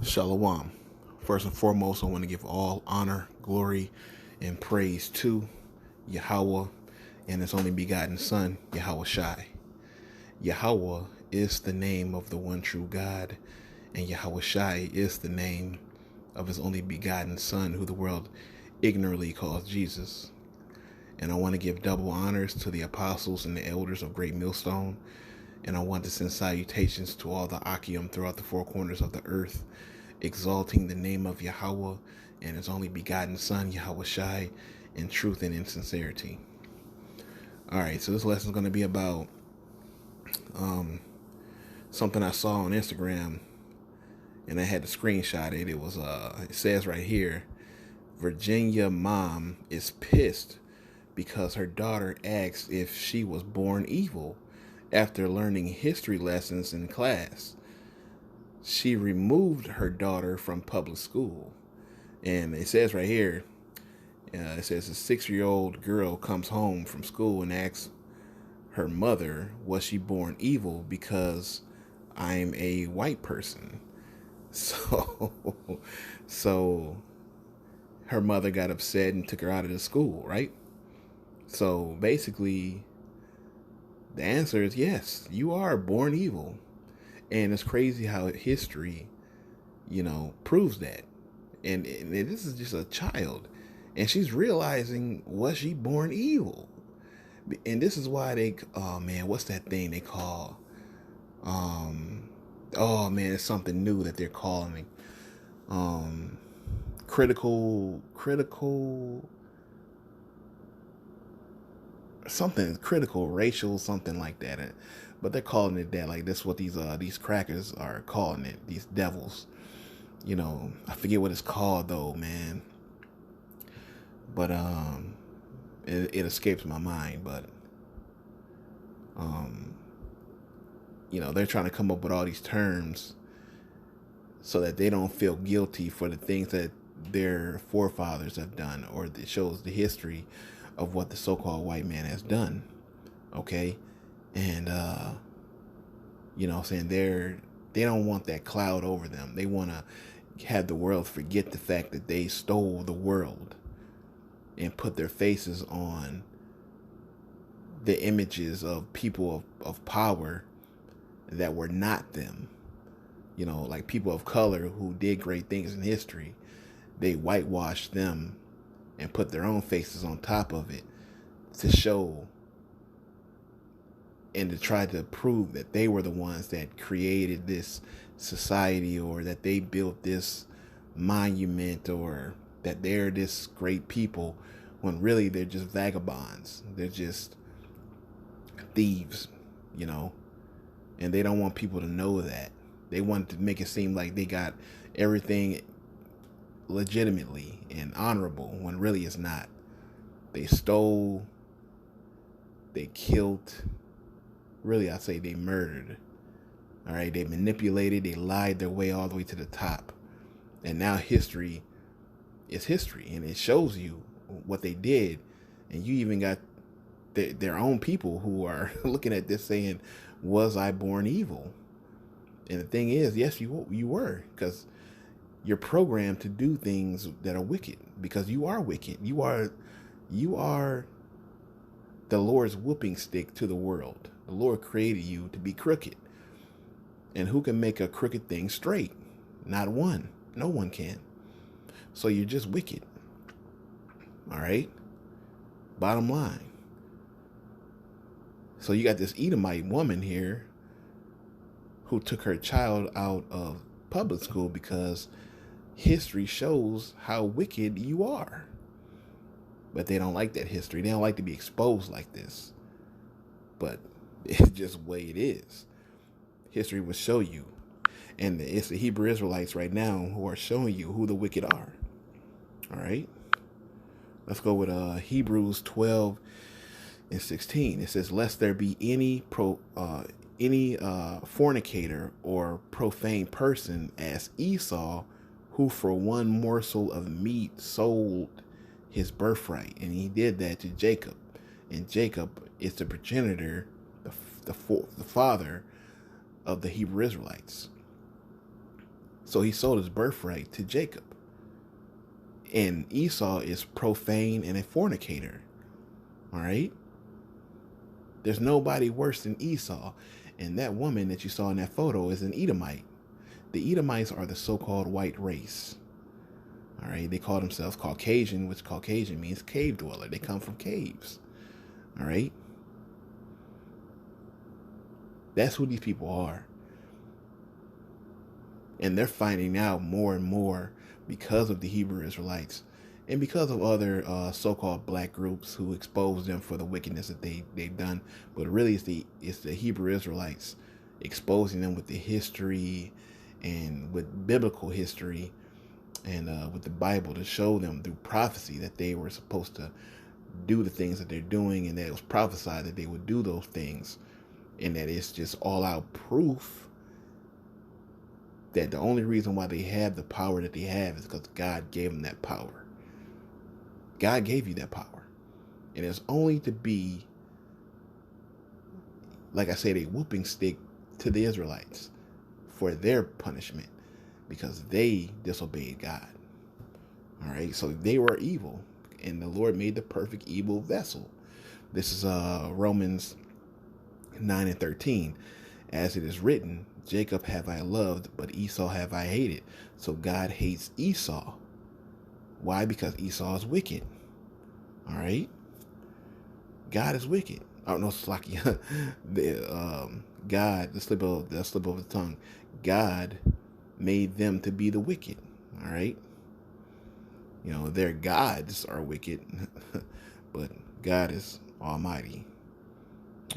Shalom. First and foremost, I want to give all honor, glory, and praise to Yahweh and His only begotten Son, Yahweh Shai. Yahweh is the name of the one true God, and Yahweh Shai is the name of His only begotten Son, who the world ignorantly calls Jesus. And I want to give double honors to the apostles and the elders of Great Millstone. And I want to send salutations to all the Akim throughout the four corners of the earth, exalting the name of Yahweh and His only begotten Son, Yahweh Shai, in truth and in sincerity. All right, so this lesson is going to be about something I saw on Instagram, and I had to screenshot it. It says right here, Virginia mom is pissed because her daughter asked if she was born evil after learning history lessons in class. She removed her daughter from public school. And it says right here, it says a 6-year-old girl comes home from school and asks her mother, was she born evil because I'm a white person? So, so her mother got upset and took her out of the school, right? So basically, the answer is yes, you are born evil. And it's crazy how history, proves that. And this is just a child. And she's realizing, was she born evil? And this is why what's that thing they call? It's something new that they're calling. Critical, something critical racial, something like that. But they're calling it that. Like, that's what these crackers are calling it, these devils. I forget what it's called though, man. But it escapes my mind. But they're trying to come up with all these terms so that they don't feel guilty for the things that their forefathers have done, or it shows the history of what the so-called white man has done. Okay. And saying they don't want that cloud over them. They want to have the world forget the fact that they stole the world and put their faces on the images of people of power that were not them. Like people of color who did great things in history. They whitewashed them and put their own faces on top of it to show and to try to prove that they were the ones that created this society, or that they built this monument, or that they're this great people, when really they're just vagabonds. They're just thieves, and they don't want people to know that. They want to make it seem like they got everything legitimately and honorable, when really it's not. They stole, they killed, really I'd say they murdered. All right, they manipulated, they lied their way all the way to the top. And now history is history, and it shows you what they did. And you even got their own people who are looking at this saying, was I born evil? And the thing is, yes, you were, because you're programmed to do things that are wicked, because you are wicked. You are the Lord's whooping stick to the world. The Lord created you to be crooked. And who can make a crooked thing straight? Not one. No one can. So you're just wicked. All right? Bottom line. So you got this Edomite woman here who took her child out of public school because history shows how wicked you are. But they don't like that history. They don't like to be exposed like this. But it's just the way it is. History will show you. And it's the Hebrew Israelites right now who are showing you who the wicked are. All right? Let's go with Hebrews 12:16. It says, lest there be any fornicator or profane person as Esau, who for one morsel of meat sold his birthright. And he did that to Jacob. And Jacob is the progenitor, the father of the Hebrew Israelites. So he sold his birthright to Jacob. And Esau is profane and a fornicator. All right? There's nobody worse than Esau. And that woman that you saw in that photo is an Edomite. The Edomites are the so-called white race. All right? They call themselves Caucasian, which Caucasian means cave dweller. They come from caves. All right? That's who these people are. And they're finding out more and more because of the Hebrew Israelites and because of other so-called black groups who expose them for the wickedness that they've done. But really, it's the Hebrew Israelites exposing them with the history and with biblical history and with the Bible to show them through prophecy that they were supposed to do the things that they're doing, and that it was prophesied that they would do those things, and that it's just all-out proof that the only reason why they have the power that they have is because God gave them that power. God gave you that power. And it's only to be, like I said, a whooping stick to the Israelites for their punishment because they disobeyed God. All right, so they were evil, and the Lord made the perfect evil vessel. This is Romans 9:13. As it is written, Jacob have I loved, but Esau have I hated. So God hates Esau. Why? Because Esau is wicked. All right? God is wicked. Oh, no, Slacky. God, the slip of the tongue. God made them to be the wicked. All right? You know, their gods are wicked, but God is almighty.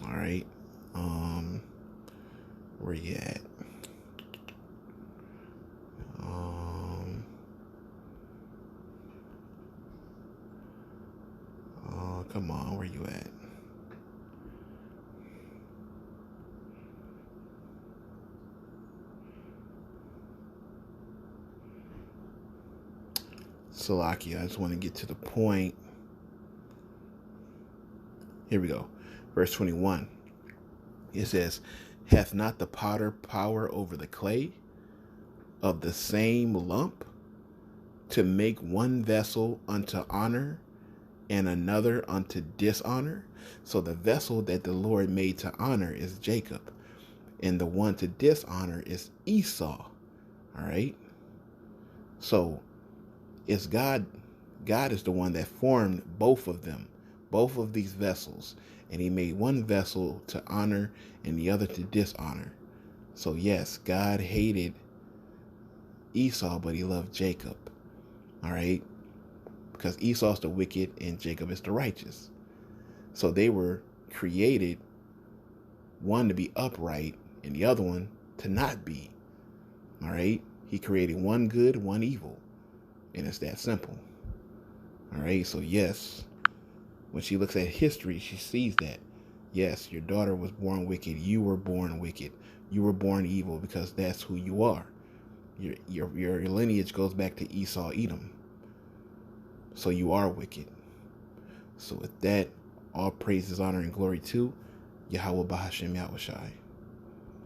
All right? Where you at? Come on, where you at? Salakia, I just want to get to the point. Here we go. Verse 21. It says, hath not the potter power over the clay of the same lump to make one vessel unto honor and another unto dishonor? So the vessel that the Lord made to honor is Jacob, and the one to dishonor is Esau. All right? So it's God. God is the one that formed both of them, both of these vessels. And he made one vessel to honor and the other to dishonor. So yes, God hated Esau, but he loved Jacob. All right? Because Esau's the wicked and Jacob is the righteous. So they were created, one to be upright and the other one to not be. All right? He created one good, one evil. And it's that simple. All right? So yes, when she looks at history, she sees that. Yes, your daughter was born wicked. You were born wicked. You were born evil because that's who you are. Your lineage goes back to Esau, Edom. So you are wicked. So with that, all praises, honor, and glory to Yahweh Bahashem Yahushai.